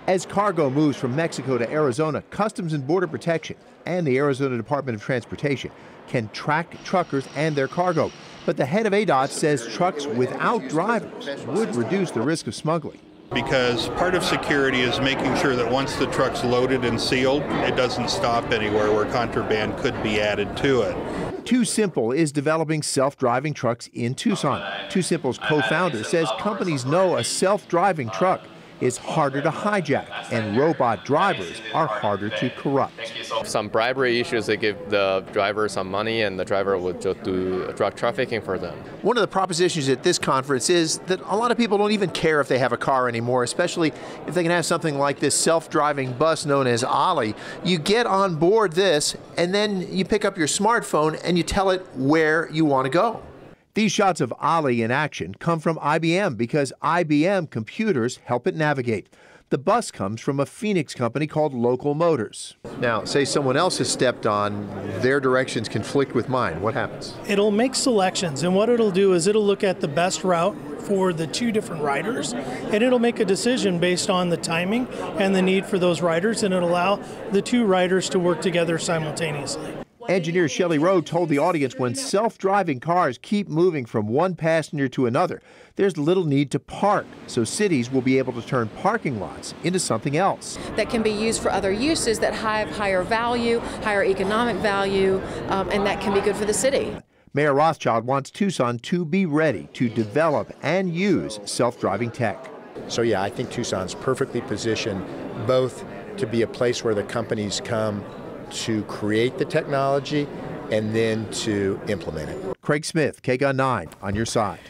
As cargo moves from Mexico to Arizona, Customs and Border Protection and the Arizona Department of Transportation can track truckers and their cargo. But the head of ADOT says trucks without drivers would reduce the risk of smuggling. Because part of security is making sure that once the truck's loaded and sealed, it doesn't stop anywhere where contraband could be added to it. TuSimple is developing self-driving trucks in Tucson. TuSimple's co-founder says companies know a self-driving truck is harder to hijack, and robot drivers are harder to corrupt. Some bribery issues, they give the driver some money and the driver would just do drug trafficking for them. One of the propositions at this conference is that a lot of people don't even care if they have a car anymore, especially if they can have something like this self-driving bus known as Ollie. You get on board this and then you pick up your smartphone and you tell it where you want to go. These shots of Ollie in action come from IBM because IBM computers help it navigate. The bus comes from a Phoenix company called Local Motors. Now, say someone else has stepped on, their directions conflict with mine. What happens? It'll make selections, and what it'll do is it'll look at the best route for the two different riders, and it'll make a decision based on the timing and the need for those riders, and it'll allow the two riders to work together simultaneously. Engineer Shelley Rowe told the audience when self-driving cars keep moving from one passenger to another, there's little need to park, so cities will be able to turn parking lots into something else. That can be used for other uses that have higher value, higher economic value, and that can be good for the city. Mayor Rothschild wants Tucson to be ready to develop and use self-driving tech. So yeah, I think Tucson's perfectly positioned both to be a place where the companies come to create the technology and then to implement it. Craig Smith, KGUN 9 on your side.